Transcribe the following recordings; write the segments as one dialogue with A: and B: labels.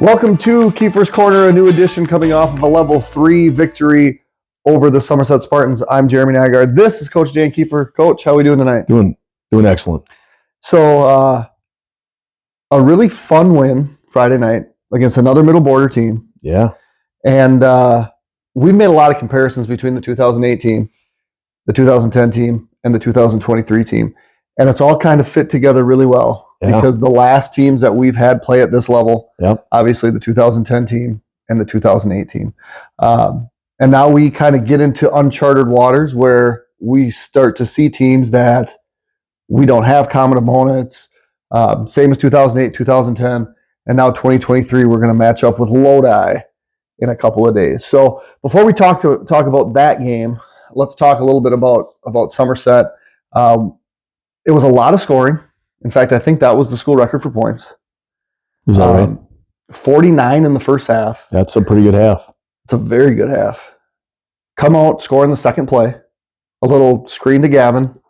A: Welcome to Keefer's Corner, a new edition coming off of a level 3 victory over the Somerset Spartans. I'm Jeremy Nygaard. This is Coach Dan Keefer. Coach, how are we doing tonight?
B: Doing excellent.
A: So, a really fun win Friday night against another middle border team.
B: Yeah.
A: And we've made a lot of comparisons between the 2008 team, the 2010 team, and the 2023 team. And it's all kind of fit together really well.
B: Yeah.
A: Because the last teams that we've had play at this level, obviously the 2010 team and the 2008 team. And now we kind of get into uncharted waters where we start to see teams that we don't have common opponents, same as 2008, 2010, and now 2023, we're going to match up with Lodi in a couple of days. So before we talk about that game, let's talk a little bit about Somerset. It was a lot of scoring. In fact, I think that was the school record for points.
B: Is that right?
A: 49 in the first half.
B: That's a pretty good half.
A: It's a very good half. Come out, score in the second play. A little screen to Gavin.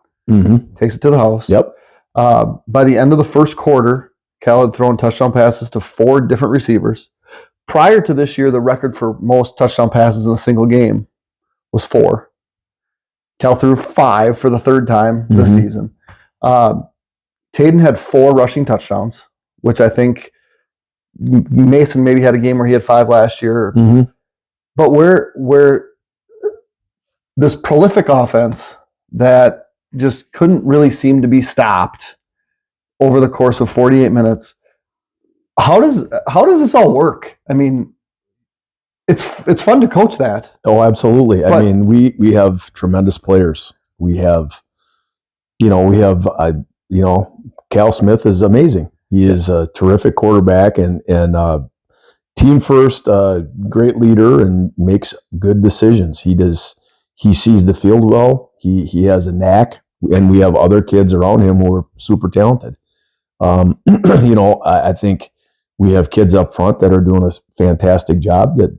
A: Takes it to the house.
B: Yep.
A: By the end of the first quarter, Cal had thrown touchdown passes to 4 different receivers. Prior to this year, the record for most touchdown passes in a single game was 4. Cal threw 5 for the third time this season. Tayden had 4 rushing touchdowns, which I think Mason maybe had a game where he had 5 last year. But where this prolific offense that just couldn't really seem to be stopped over the course of 48 minutes, how does this all work? I mean, it's fun to coach that.
B: Oh, absolutely. I mean, we have tremendous players. We have, Cal Smith is amazing. He is a terrific quarterback and team first, great leader, and makes good decisions. He sees the field well. He has a knack, and we have other kids around him who are super talented. I think we have kids up front that are doing a fantastic job that,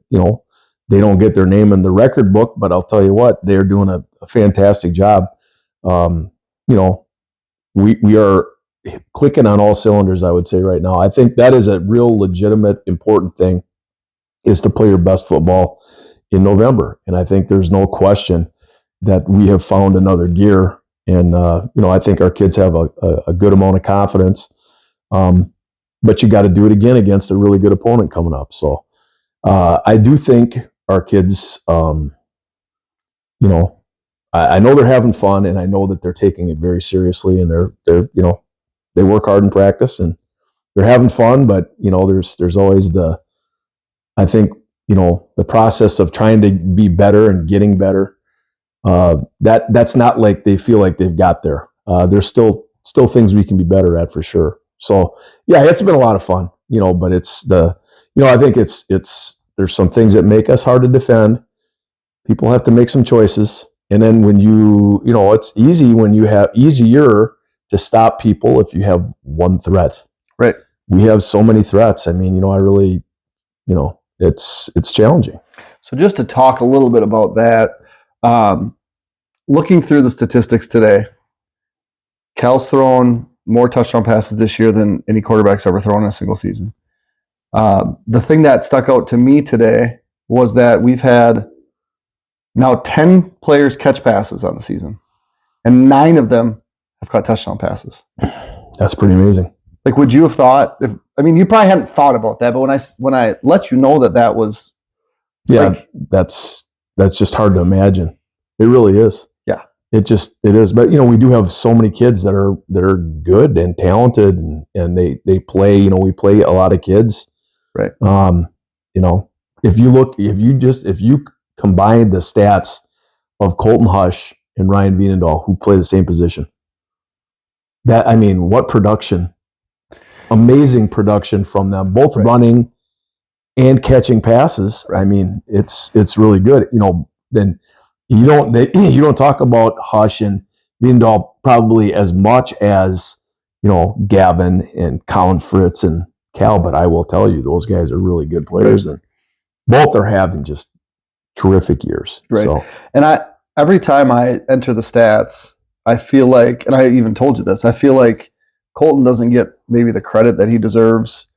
B: they don't get their name in the record book, but I'll tell you what, they're doing a fantastic job. We are clicking on all cylinders, I would say right now. I think that is a real legitimate, important thing, is to play your best football in November. And I think there's no question that we have found another gear. And, I think our kids have a good amount of confidence. But you got to do it again against a really good opponent coming up. So I do think our kids, I know they're having fun, and I know that they're taking it very seriously, and they're they work hard in practice, and they're having fun. But there's always the process of trying to be better and getting better. That's not like they feel like they've got there. There's still things we can be better at for sure. So yeah, it's been a lot of fun. But it's I think it's there's some things that make us hard to defend. People have to make some choices. And then when it's easier to stop people if you have one threat.
A: Right.
B: We have so many threats. I mean, I really, it's challenging.
A: So just to talk a little bit about that, looking through the statistics today, Cal's thrown more touchdown passes this year than any quarterback's ever thrown in a single season. The thing that stuck out to me today was that we've had now 10 players catch passes on the season, and 9 of them have caught touchdown passes.
B: That's pretty amazing.
A: Like, would you have thought? You probably hadn't thought about that, but when I let you know that was,
B: that's just hard to imagine. It really is.
A: Yeah,
B: it is. But we do have so many kids that are good and talented, and they play. We play a lot of kids.
A: Right.
B: If you combine the stats of Colton Hush and Ryan Vienendahl, who play the same position, what production, amazing production from them, both running and catching passes. I mean, it's really good. Then you don't talk about Hush and Vienendahl probably as much as, Gavin and Colin Fritz and Cal, but I will tell you, those guys are really good players, and both are having just terrific years.
A: Right.
B: So,
A: and every time I enter the stats, I feel like, and I even told you this, I feel like Colton doesn't get maybe the credit that he deserves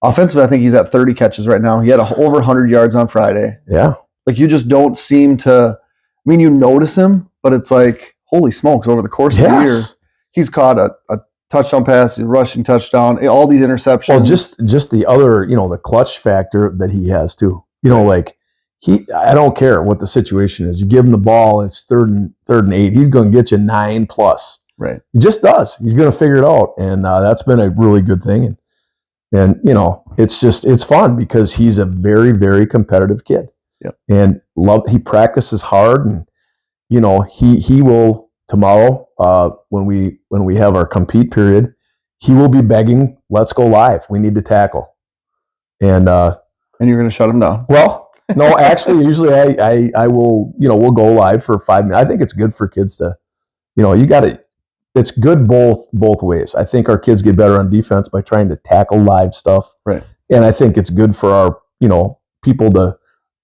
A: Offensively, I think he's at 30 catches right now. He had over 100 yards on Friday.
B: Yeah.
A: Like, you just don't seem to. I mean, you notice him, but it's like, holy smokes! Over the course of the year, he's caught a touchdown pass, a rushing touchdown, all these interceptions.
B: Well, just the other, the clutch factor that he has too. Like I don't care what the situation is. You give him the ball, it's third and 8. He's going to get you 9+.
A: Right.
B: He just does. He's going to figure it out, and that's been a really good thing. And it's fun because he's a very, very competitive kid.
A: Yep.
B: And he practices hard, and he will tomorrow when we have our compete period, he will be begging, let's go live. We need to tackle. And
A: you're going to shut him down.
B: Well, no, actually, usually I will, we'll go live for 5 minutes. I think it's good for kids to, it's good both ways. I think our kids get better on defense by trying to tackle live stuff.
A: Right.
B: And I think it's good for our, people to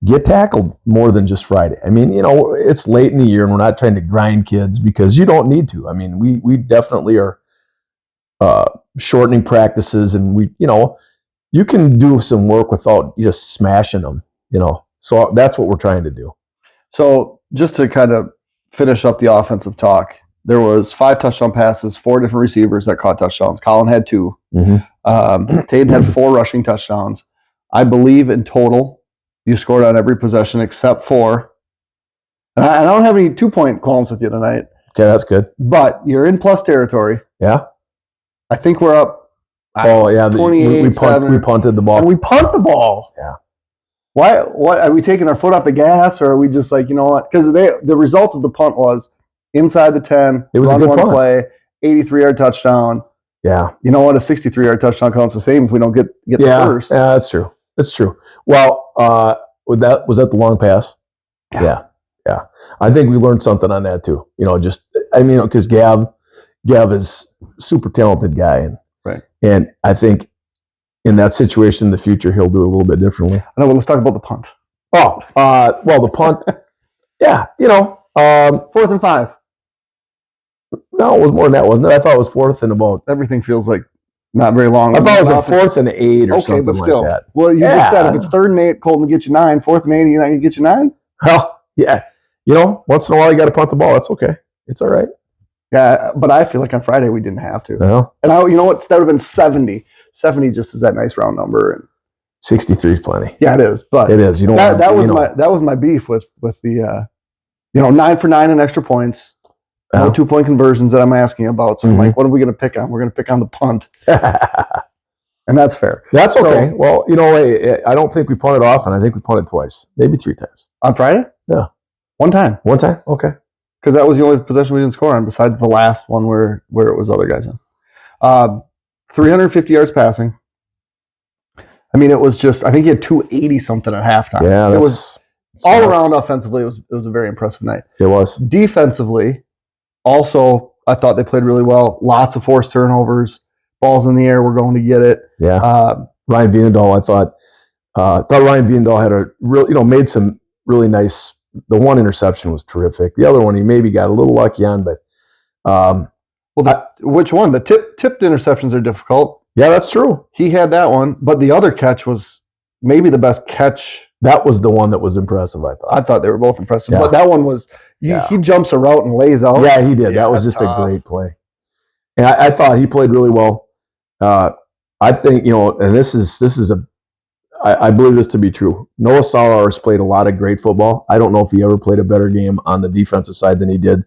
B: get tackled more than just Friday. I mean, it's late in the year and we're not trying to grind kids because you don't need to. I mean, we definitely are shortening practices, and you can do some work without just smashing them, So that's what we're trying to do.
A: So just to kind of finish up the offensive talk, there was 5 touchdown passes, 4 different receivers that caught touchdowns. Colin had 2.
B: Mm-hmm.
A: Tatum had 4 rushing touchdowns. I believe in total, you scored on every possession except for, and I don't have any 2-point columns with you tonight.
B: Okay, that's good.
A: But you're in plus territory.
B: Yeah.
A: I think we're up.
B: Oh, yeah.
A: 28,
B: we punted the ball.
A: And we punt the ball.
B: Yeah.
A: Why? What are we taking our foot off the gas, or are we just like, you know what? Because the result of the punt was inside the 10.
B: It was a good punt.
A: Play, 83-yard touchdown.
B: Yeah.
A: You know what? A 63-yard touchdown counts the same if we don't get the first.
B: Yeah, that's true. That's true. Well, was that the long pass? Yeah. I think we learned something on that too. Because Gav is a super talented guy, and I think in that situation in the future he'll do it a little bit differently.
A: I know. Well, let's talk about the punt.
B: Oh, well, the punt. Yeah,
A: 4th and 5.
B: No, it was more than that, wasn't it? I thought it was 4th and about.
A: Everything feels like not very long.
B: I thought it was like 4th and 8 or something
A: but still,
B: like that.
A: Well, you just said if it's 3rd and 8, Colton will get you 9. 4th and 8, you're not going to get you 9?
B: Well, yeah. Once in a while you got to punt the ball. That's okay. It's all right.
A: Yeah, but I feel like on Friday we didn't have to.
B: No.
A: And you know what? That would have been 70. 70 just is that nice round number. And
B: 63 is plenty.
A: Yeah, it is. But
B: it is.
A: That was my beef with the 9 for 9 in extra points. No 2-point conversions that I'm asking about. So I'm like, what are we going to pick on? We're going to pick on the punt. And that's fair.
B: That's okay. Well, I don't think we punted often. I think we punted twice, maybe 3 times.
A: On Friday?
B: Yeah.
A: One time.
B: Okay.
A: Because that was the only possession we didn't score on besides the last one where it was other guys in. 350 yards passing. I mean, it was just, I think he had 280-something at halftime.
B: Yeah,
A: it was all around offensively. It was a very impressive night.
B: It was.
A: Defensively, also, I thought they played really well. Lots of forced turnovers. Balls in the air. We're going to get it.
B: Yeah. Ryan Vienendahl, I thought Ryan Vienendahl had a real, made some really nice. The one interception was terrific. The other one he maybe got a little lucky on, but
A: which one? The tipped interceptions are difficult.
B: Yeah, that's true.
A: He had that one, but the other catch was maybe the best catch.
B: That was the one that was impressive, I thought.
A: I thought they were both impressive, but that one was he jumps a route and lays out.
B: Yeah, he did. That was just a great play. And I thought he played really well. I think, and this is I believe this to be true. Noah Salar played a lot of great football. I don't know if he ever played a better game on the defensive side than he did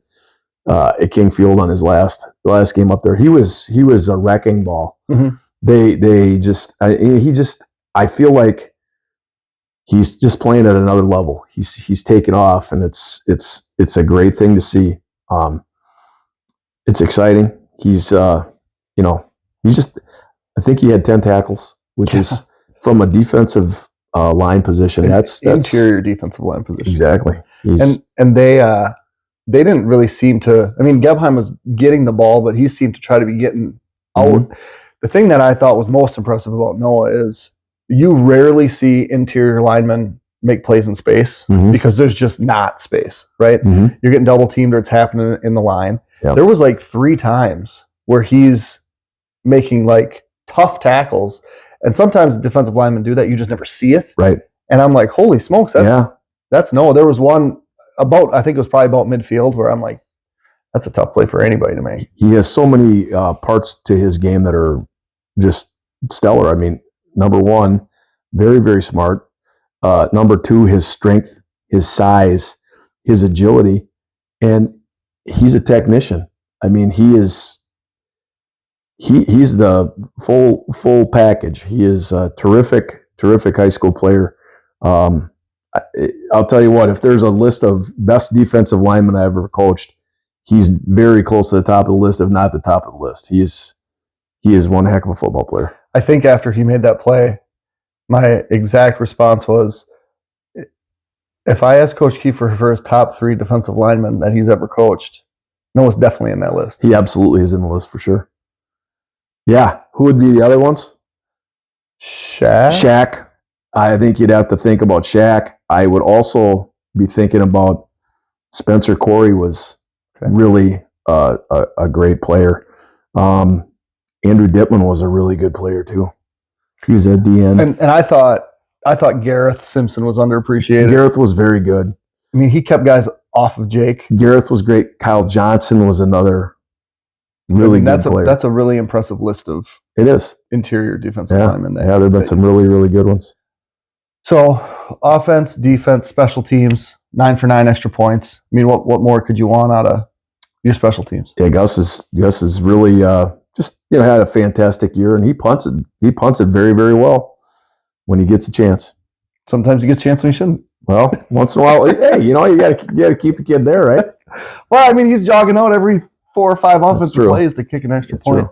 B: at King Field on his last game up there. He was a wrecking ball.
A: Mm-hmm.
B: I feel like he's just playing at another level. He's taken off, and it's a great thing to see. It's exciting. He's I think he had 10 tackles, which is from a defensive line position. That's
A: interior defensive line position.
B: Exactly.
A: And they didn't really seem to. I mean, Gebheim was getting the ball, but he seemed to try to be getting out. Mm-hmm. The thing that I thought was most impressive about Noah is you rarely see interior linemen make plays in space because there's just not space, right?
B: Mm-hmm.
A: You're getting double teamed or it's happening in the line.
B: Yep.
A: There was like 3 times where he's making like tough tackles, And sometimes defensive linemen do that. You just never see it.
B: Right.
A: And I'm like, holy smokes, that's no. There was one I think it was probably about midfield where I'm like, that's a tough play for anybody to make.
B: He has so many parts to his game that are just stellar. I mean, number one, very, very smart. Number two, his strength, his size, his agility, and he's a technician. I mean, he's the full package. He is a terrific high school player. I'll tell you what, if there's a list of best defensive linemen I ever coached, he's very close to the top of the list, if not the top of the list. He is one heck of a football player.
A: I think after he made that play, my exact response was, if I asked Coach Keefer for his top 3 defensive linemen that he's ever coached, Noah's definitely in that list.
B: He absolutely is in the list for sure. Yeah. Who would be the other ones? Shaq. I think you'd have to think about Shaq. I would also be thinking about Spencer Corey was really a great player. Andrew Dittman was a really good player too. He was at the end.
A: And I thought Gareth Simpson was underappreciated.
B: Gareth was very good.
A: I mean, he kept guys off of Jake.
B: Gareth was great. Kyle Johnson was another really good player.
A: That's a really impressive list of interior defensive linemen.
B: Yeah, there have been some really, really good ones.
A: So, offense, defense, special teams, 9 for 9 extra points. I mean, what more could you want out of your special teams?
B: Yeah, Gus is really just had a fantastic year, and he punts it very, very well when he gets a chance.
A: Sometimes he gets a chance when he shouldn't.
B: Well, once in a while, hey, you got to keep the kid there, right?
A: Well, I mean, he's jogging out every 4 or 5 offensive plays to kick an extra point.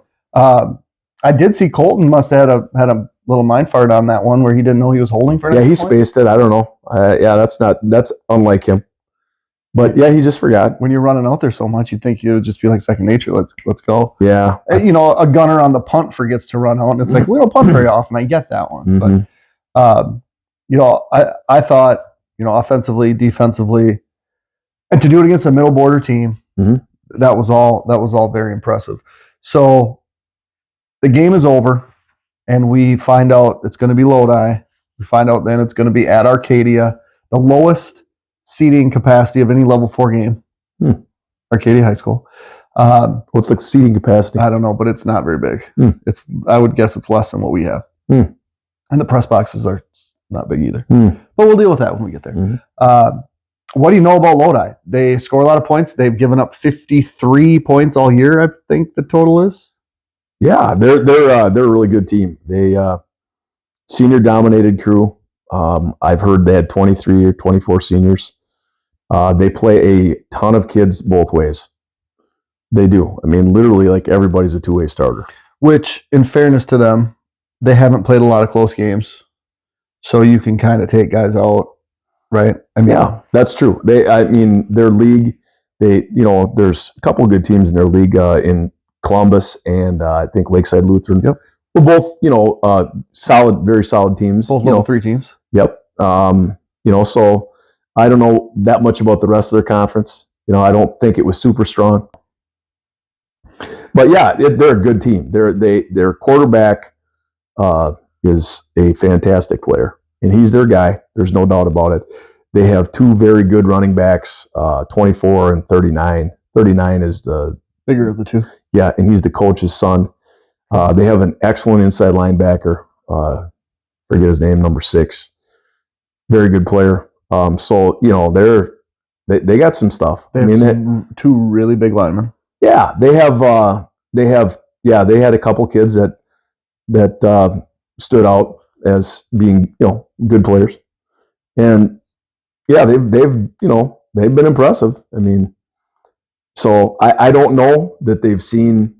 A: I did see Colton must have had a little mind fart on that one where he didn't know he was holding for an extra point.
B: Spaced it. I don't know. That's unlike him. But yeah, he just forgot.
A: When you're running out there so much, you'd think it would just be like second nature. Let's go.
B: Yeah.
A: A gunner on the punt forgets to run out, and it's like, we don't punt very often. I get that one.
B: Mm-hmm.
A: But I thought, offensively, defensively, and to do it against a middle border team, that was all very impressive. So the game is over, and we find out it's going to be Lodi. We find out then it's going to be at Arcadia, the lowest seating capacity of any level 4 game. Arcadia High School.
B: What's the seating capacity?
A: I don't know, but it's not very big. I would guess it's less than what we have. And the press boxes are not big either. But we'll deal with that when we get there. What do you know about Lodi? They score a lot of points. They've given up 53 points all year, I think the total is.
B: Yeah, they're a really good team. They senior dominated crew. I've heard they had 23 or 24 seniors. They play a ton of kids both ways. They do. I mean, literally, like everybody's a 2-way starter.
A: Which, in fairness to them, they haven't played a lot of close games, so you can kind of take guys out, right? I mean,
B: yeah, that's true. Their league. There's a couple of good teams in their league in Columbus and I think Lakeside Lutheran.
A: Yep.
B: Well, both solid, very solid teams.
A: Both level 3 teams.
B: Yep. So I don't know that much about the rest of their conference. I don't think it was super strong. But yeah, they're a good team. Their quarterback is a fantastic player, and he's their guy. There's no doubt about it. They have 2 very good running backs, 24 and 39. 39 is the
A: bigger of the 2.
B: Yeah, and he's the coach's son. They have an excellent inside linebacker. Forget his name, number 6. Very good player. So they got some stuff.
A: They have 2 really big linemen.
B: Yeah, they had a couple kids that stood out as being good players, and yeah, they've been impressive. I mean, so I don't know that they've seen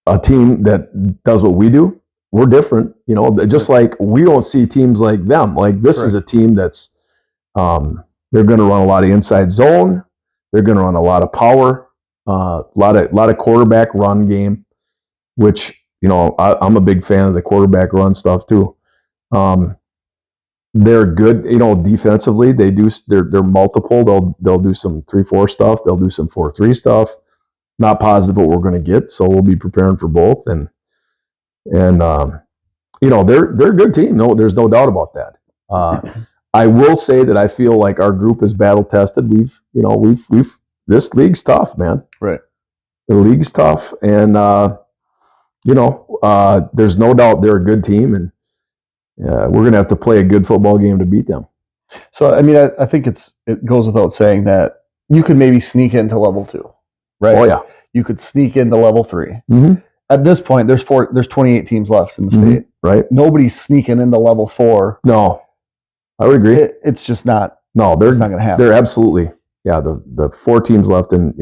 B: a team that does what we do. We're different, just like we don't see teams like them. Like this is a team that's they're going to run a lot of inside zone. They're going to run a lot of power. A lot of quarterback run game, which I'm a big fan of the quarterback run stuff too. They're good, defensively. They're multiple. They'll do some 3-4 stuff. They'll do some 4-3 stuff. Not positive what we're going to get, so we'll be preparing for both. And they're a good team. No, there's no doubt about that. I will say that I feel like our group is battle tested. We've this league's tough, man.
A: Right.
B: The league's tough, and there's no doubt they're a good team, and we're gonna have to play a good football game to beat them.
A: So, I mean, I think it goes without saying that you could maybe sneak into level 2, right?
B: Oh yeah,
A: you could sneak into level 3.
B: mm-hmm.
A: At this point, there's 28 teams left in the state.
B: Right?
A: Nobody's sneaking into level 4.
B: No, I would agree.
A: It's just not.
B: No,
A: it's not going to happen.
B: They're absolutely the 4 teams left in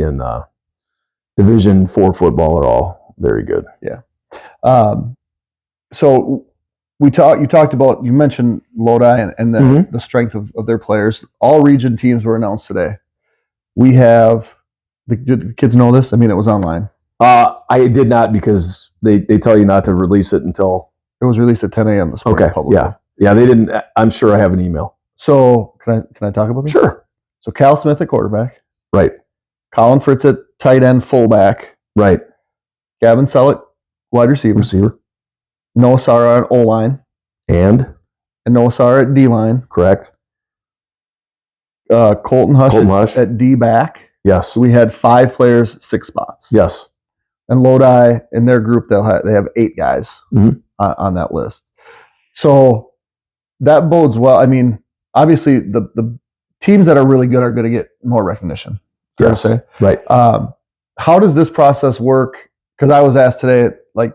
B: Division 4 football are all very good.
A: Yeah. So you mentioned Lodi and the strength of their players. All region teams were announced today. We have the kids know this. I mean, it was online.
B: I did not, because they tell you not to release it until
A: it was released at 10 a.m. this morning.
B: Okay. Publicly. Yeah. They didn't. I'm sure I have an email.
A: So can I talk about this?
B: Sure.
A: So Cal Smith at quarterback.
B: Right.
A: Colin Fritz at tight end fullback.
B: Right.
A: Gavin Selleck, wide receiver. Noah Sara at O-line.
B: And
A: Noah Sara at D-line.
B: Correct.
A: Colton Hush at D-back.
B: Yes.
A: So we had 5 players, 6 spots.
B: Yes.
A: And Lodi, in their group, they have 8 guys on that list. So that bodes well. I mean, obviously, the teams that are really good are going to get more recognition.
B: Yes.
A: Say.
B: Right.
A: How does this process work? Because I was asked today, like,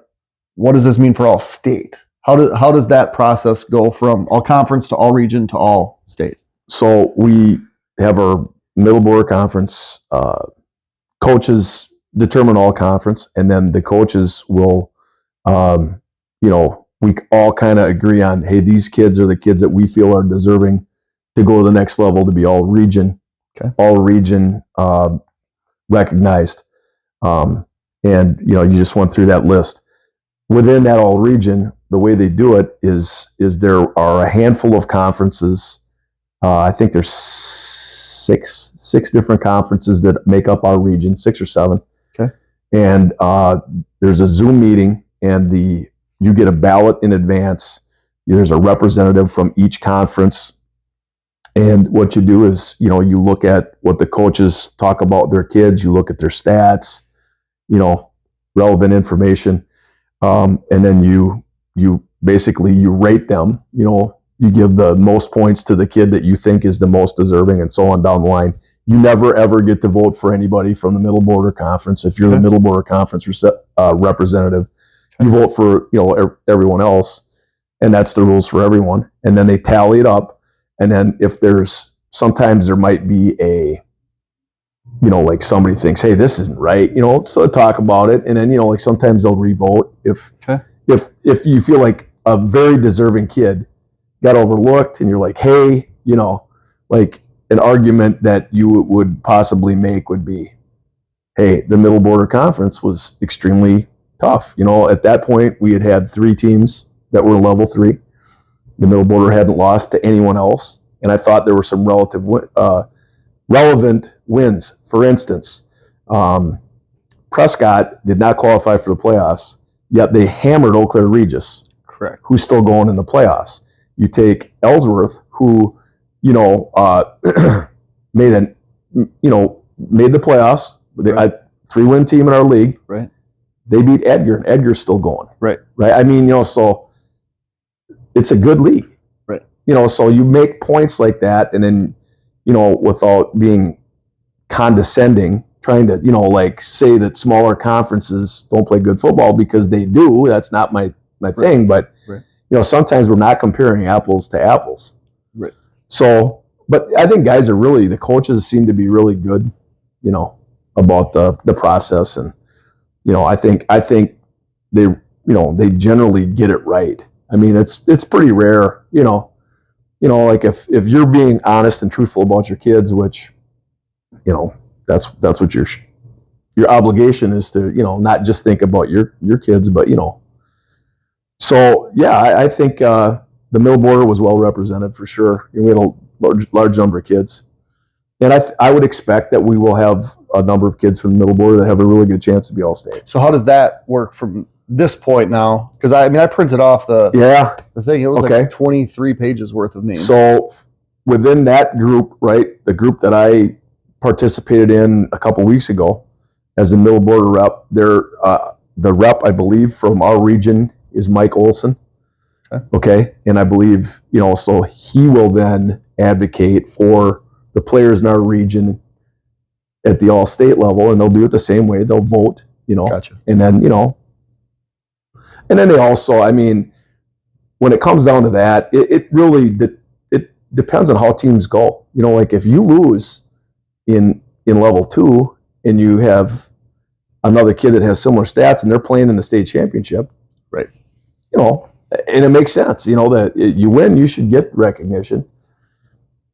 A: what does this mean for all state? How does that process go from all conference to all region to all state?
B: So we have our middle border conference. Coaches determine all conference, and then the coaches will, we all kind of agree on, hey, these kids are the kids that we feel are deserving to go to the next level, to be all region, recognized. And you just went through that list. Within that all region, the way they do it is there are a handful of conferences. I think there's six different conferences that make up our region, 6 or 7.
A: Okay.
B: And there's a Zoom meeting, and you get a ballot in advance. There's a representative from each conference. And what you do is, you look at what the coaches talk about their kids. You look at their stats, relevant information. And then you basically rate them. You give the most points to the kid that you think is the most deserving, and so on down the line. You never ever get to vote for anybody from the Middle Border Conference. If you're the Middle Border Conference representative, you vote for everyone else, and that's the rules for everyone. And then they tally it up, and then if sometimes there might be a, like somebody thinks, hey, this isn't right, so talk about it, and then like sometimes they'll revote if you feel like a very deserving kid got overlooked, and you're like, hey, like an argument that you would possibly make would be, hey, the Middle Border Conference was extremely tough. At that point, we had 3 teams that were level 3. The Middle Border hadn't lost to anyone else, and I thought there were some relevant wins. For instance, Prescott did not qualify for the playoffs, yet they hammered Eau Claire Regis,
A: correct,
B: who's still going in the playoffs. You take Ellsworth, who made the playoffs. They had 3-win team in our league.
A: Right.
B: They beat Edgar, and Edgar's still going.
A: Right.
B: Right. I mean, so it's a good league.
A: Right.
B: So you make points like that, and then, without being condescending, trying to, say that smaller conferences don't play good football, because they do. That's not my thing, but sometimes we're not comparing apples to apples.
A: Right.
B: So, but I think the coaches seem to be really good, about the process, and I think they they generally get it right. I mean, it's pretty rare, like if you're being honest and truthful about your kids, which that's what your obligation is, to not just think about your kids, but So yeah, I think the Middle Border was well represented for sure. We had a large number of kids, and I would expect that we will have a number of kids from the Middle Border that have a really good chance to be all state.
A: So how does that work from this point now, because I printed off the thing. It was like 23 pages worth of names.
B: So within that group, right, the group that I participated in a couple weeks ago as the middle border rep, the rep, I believe, from our region is Mike Olson. Okay. And I believe, so he will then advocate for the players in our region at the all-state level, and they'll do it the same way. They'll vote,
A: Gotcha.
B: And then, and then they also, when it comes down to that, it really depends on how teams go. Like if you lose in level 2 and you have another kid that has similar stats and they're playing in the state championship,
A: right?
B: And it makes sense, that you win, you should get recognition.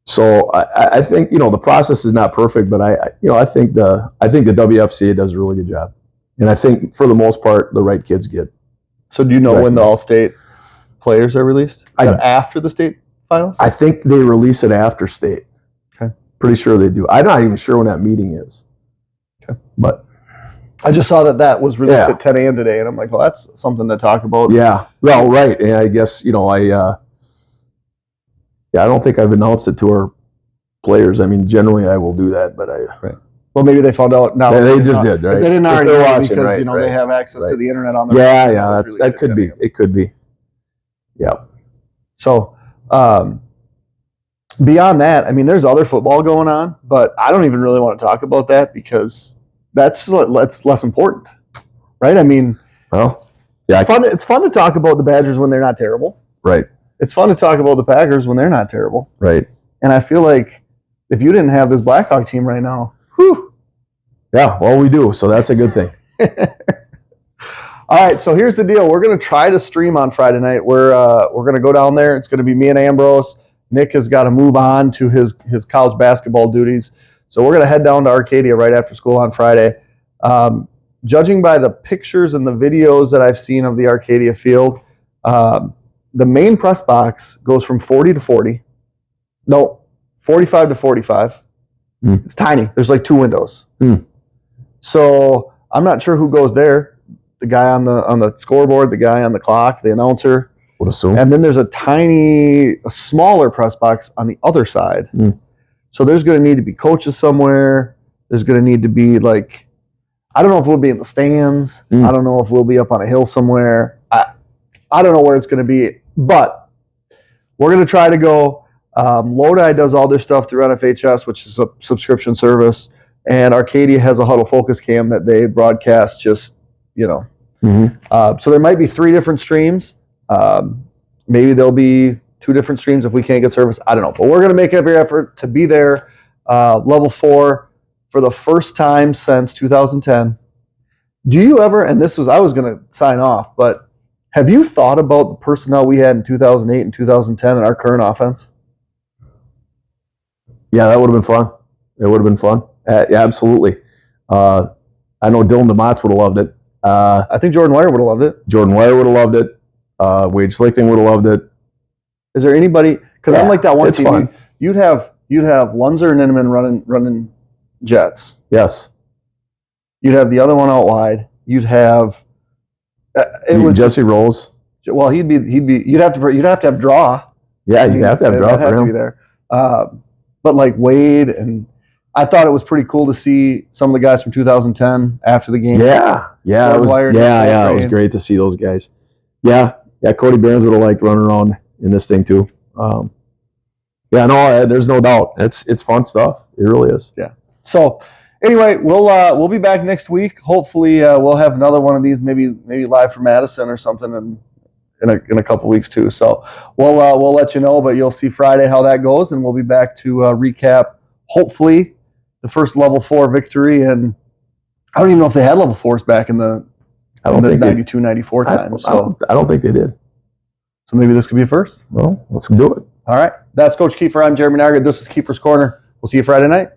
B: So I think the process is not perfect, but I think the WFCA does a really good job, and I think for the most part the right kids get.
A: So do you know when the all-state players are released? Is that after the state finals?
B: I think they release it after state.
A: Okay,
B: pretty sure they do. I'm not even sure when that meeting is.
A: Okay,
B: but
A: I just saw that was released at 10 a.m. today, and I'm like, well, that's something to talk about.
B: Yeah, well, right, and I guess I don't think I've announced it to our players. Generally I will do that, but
A: right. Well, maybe they found out now.
B: Yeah, they just did, right?
A: They didn't already know watching, because they have access to the internet on their.
B: Yeah, that could be. It could be. Yeah.
A: So, beyond that, there's other football going on, but I don't even really want to talk about that because that's less important, right?
B: Well, yeah,
A: it's fun to talk about the Badgers when they're not terrible,
B: right?
A: It's fun to talk about the Packers when they're not terrible,
B: right?
A: And I feel like if you didn't have this Blackhawk team right now, whew.
B: Yeah, well, we do, so that's a good thing.
A: All right, so here's the deal. We're going to try to stream on Friday night. We're going to go down there. It's going to be me and Ambrose. Nick has got to move on to his college basketball duties. So we're going to head down to Arcadia right after school on Friday. Judging by the pictures and the videos that I've seen of the Arcadia field, the main press box goes from 40 to 40. No, 45 to 45. It's tiny. There's like 2 windows. So I'm not sure who goes there. The guy on the scoreboard, the guy on the clock, the announcer.
B: Would assume.
A: And then there's a smaller press box on the other side. So there's going to need to be coaches somewhere. There's going to need to be I don't know if we'll be in the stands. I don't know if we'll be up on a hill somewhere. I don't know where it's going to be, but we're going to try to go. Lodi does all their stuff through NFHS, which is a subscription service, and Arcadia has a Huddle Focus Cam that they broadcast just, so there might be 3 different streams. Maybe there'll be 2 different streams if we can't get service. I don't know, but we're going to make every effort to be there. Level 4 for the first time since 2010. Do you ever, and I was going to sign off, but have you thought about the personnel we had in 2008 and 2010 in our current offense?
B: Yeah, that would have been fun. It would have been fun. Yeah, absolutely. I know Dylan DeMotts would have loved it.
A: I think Jordan Wire would have loved it.
B: Jordan Wire would have loved it. Wade Schlichting would have loved it.
A: Is there anybody? Because I'm like that one
B: it's
A: team.
B: Fun.
A: You'd have Lunzer and Inman running jets.
B: Yes.
A: You'd have the other one out wide. You'd have
B: Jesse Rose.
A: Well, you'd have to have draw.
B: Yeah, you'd have to have draw for him.
A: To be there. But like Wade, and I thought it was pretty cool to see some of the guys from 2010 after the game.
B: Yeah, it was great to see those guys. Yeah, Cody Barnes would have liked running around in this thing too. There's no doubt. It's fun stuff. It really is.
A: Yeah. So anyway, we'll be back next week. Hopefully, we'll have another one of these, maybe live from Madison or something, in a couple weeks too. So we'll let you know, but you'll see Friday how that goes, and we'll be back to recap hopefully the first level 4 victory. And I don't even know if they had level 4s back in the 92, 94 time.
B: I don't think they did.
A: So maybe this could be a first.
B: Well, let's do it.
A: All right. That's Coach Keefer. I'm Jeremy Nargett. This was Keefer's Corner. We'll see you Friday night.